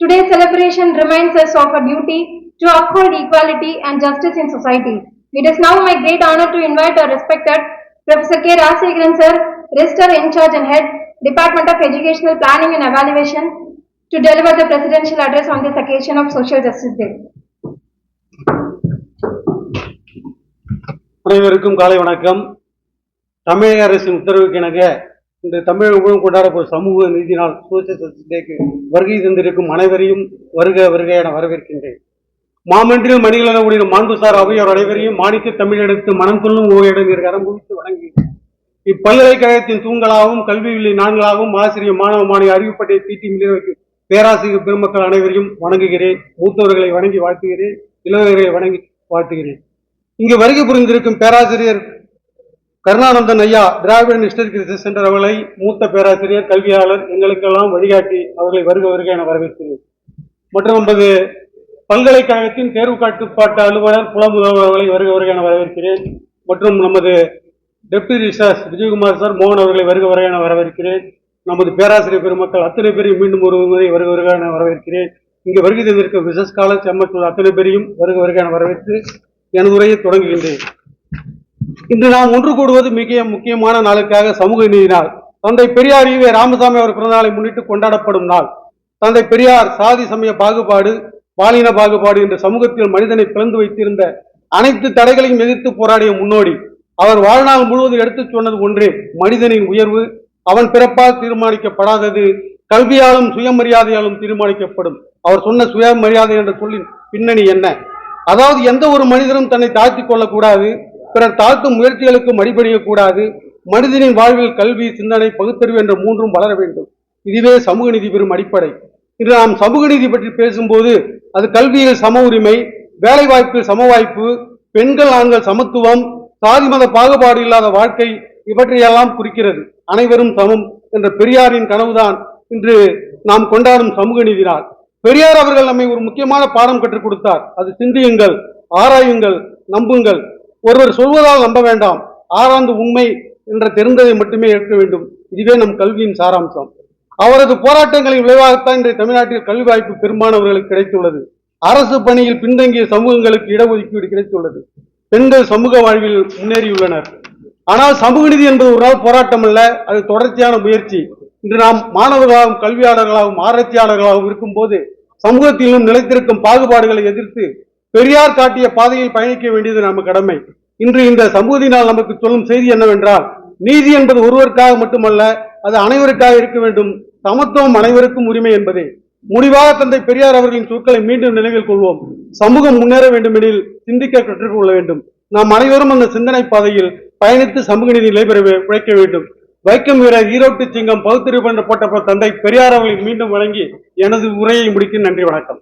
Today's celebration reminds us of a duty to uphold equality and justice in society. It is now my great honor to invite our respected Professor K. Rajasekharan sir, Registrar in charge and head, Department of Educational Planning and Evaluation, to deliver the presidential address on this occasion of Social Justice Day. அனைவருக்கும் காலை வணக்கம். தமிழக அரசின் உத்தரவுக்கிணங்க இந்த தமிழகம் கொண்டாடப்படும் சமூக நீதி நாள் சோசியல் ஜஸ்டிஸ் டேக்கு வருகை தந்திருக்கும் அனைவரையும் வருக வருக என வரவேற்கின்றேன். மாமன்றில் மணிகளென கூடிய மாண்புசார் அவையோர் அனைவரையும் மாணிக்க தமிழெடுத்து மனம் சொல்லும் ஓரிடம் கரம் குவித்து வணங்கி இப்பல்கலைக்கழகத்தின் தூண்களாகவும் கல்வியில் நான்களாகவும் ஆசிரியர் மாணவ மாணவி அறிவுப்பட்டை தீட்டி மிளிர வைக்கும் பேராசிரியர் பெருமக்கள் அனைவரையும் வணங்குகிறேன். மூத்தவர்களை வணங்கி வாழ்த்துகிறேன், இளைஞர்களை வணங்கி வாழ்த்துகிறேன். இங்கு வருகை புரிந்திருக்கும் பேராசிரியர் கருணானந்தன் ஐயா திராவிட ஹிஸ்டரிக் ரிசர்ச் சென்டர் அவர்களை மூத்த பேராசிரியர் கல்வியாளர் எங்களுக்கெல்லாம் வழிகாட்டி அவர்களை வருக வருக என வரவேற்கிறேன். மற்றும் நமது பல்கலைக்கழகத்தின் தேர்வு கட்டுப்பாட்டு அலுவலர் புலமுதல்வர் அவர்களை வருக வருக என வரவேற்கிறேன். மற்றும் நமது டெப்டி ரிசர்ச் விஜயகுமார் சார் மோகன் அவர்களை வருக வருக என வரவேற்கிறேன். நமது பேராசிரியர் பெருமக்கள் அத்தனை பேரையும் மீண்டும் ஒரு முறை வருக வருக என வரவேற்கிறேன். இங்கு வருகை தந்திருக்கும் ரிசர்ச் ஸ்காலர்ஸ் எம்எஸ் அத்தனை பேரையும் வருக வருக என வரவேற்று எனது உரையை தொடங்குகின்றேன். இன்று நாம் ஒன்று கூடுவது மிக முக்கியமான நாளுக்காக சமூக நீதி நாள். தந்தை பெரியார் ஈவே ராமசாமி அவர் பிறந்த நாளை முன்னிட்டு கொண்டாடப்படும் நாள். தந்தை பெரியார் சாதி சமய பாகுபாடு, பாலின பாகுபாடு என்ற சமூகத்தில் மனிதனை பிளந்து வைத்திருந்த அனைத்து தடைகளையும் எதிர்த்து போராடிய முன்னோடி. அவர் வாழ்நாள் முழுவதும் எடுத்துச் சொன்னது ஒன்றே, மனிதனின் உயர்வு அவன் பிறப்பால் தீர்மானிக்கப்படாதது, கல்வியாலும் சுயமரியாதையாலும் தீர்மானிக்கப்படும். அவர் சொன்ன சுயமரியாதை என்ற சொல்லின் பின்னணி என்ன? அதாவது எந்த ஒரு மனிதரும் தன்னை தாழ்த்திக் கொள்ளக்கூடாது, பிறர் தாழ்த்தும் முயற்சிகளுக்கும் அடிபணியக்கூடாது. மனிதனின் வாழ்வில் கல்வி, சிந்தனை, பகுத்தறிவு என்ற மூன்றும் வளர வேண்டும். இதுவே சமூக நீதி பெறும் அடிப்படை. இன்று நாம் சமூக நீதி பற்றி பேசும்போது அது கல்வியில் சம உரிமை, வேலை வாய்ப்பில் சம வாய்ப்பு, பெண்கள் ஆண்கள் சமத்துவம், சாதி மத பாகுபாடு இல்லாத வாழ்க்கை இவற்றையெல்லாம் குறிக்கிறது. அனைவரும் சமம் என்ற பெரியாரின் கனவுதான் இன்று நாம் கொண்டாடும் சமூக நீதி நாள். பெரியார் அவர்கள் நம்மை ஒரு முக்கியமான பாடம் கற்றுக் கொடுத்தார். அது சிந்தியுங்கள், ஆராயுங்கள், நம்புங்கள். ஒருவர் சொல்வதால் நம்ப வேண்டாம், ஆராய்ந்து உண்மை என்ற தெரிந்ததை மட்டுமே ஏற்க வேண்டும். இதுவே நம் கல்வியின் சாராம்சம். அவரது போராட்டங்களின் விளைவாகத்தான் இன்றைய தமிழ்நாட்டில் கல்வி வாய்ப்பு பெரும்பாலானவர்களுக்கு கிடைத்துள்ளது. அரசு பணியில் பின்தங்கிய சமூகங்களுக்கு இடஒதுக்கீடு கிடைத்துள்ளது. பெண்கள் சமூக வாழ்வில் முன்னேறியுள்ளனர். ஆனால் சமூக நீதி என்பது ஒரு நாள் போராட்டம் அல்ல, அது தொடர்ச்சியான முயற்சி. இன்று நாம் மாணவர்களாகவும் கல்வியாளர்களாகவும் ஆராய்ச்சியாளர்களாகவும் இருக்கும் போது சமூகத்திலும் நிலைத்திருக்கும் பாகுபாடுகளை எதிர்த்து பெரியார் காட்டிய பாதையில் பயணிக்க வேண்டியது நம்ம கடமை. இன்று இந்த சமூக நாள் நமக்கு சொல்லும் செய்தி என்னவென்றால், நீதி என்பது ஒருவருக்காக மட்டுமல்ல, அது அனைவருக்காக இருக்க வேண்டும். சமத்துவம் அனைவருக்கும் உரிமை என்பதே. முடிவாக தந்தை பெரியார் அவர்களின் சொற்களை மீண்டும் நினைவில் கொள்வோம். சமூகம் முன்னேற வேண்டுமெனில் சிந்திக்க கற்றுக்கொள்ள வேண்டும். நாம் அனைவரும் அந்த சிந்தனை பாதையில் பயணித்து சமூக நீதி நிலை பெற உழைக்க வேண்டும். வைக்கம் வீரர் ஈரோட்டு சிங்கம் பகுத்தறிவு போட்ட தந்தை பெரியார் அவர்களை மீண்டும் வழங்கி எனது உரையை முடிக்கும். நன்றி, வணக்கம்.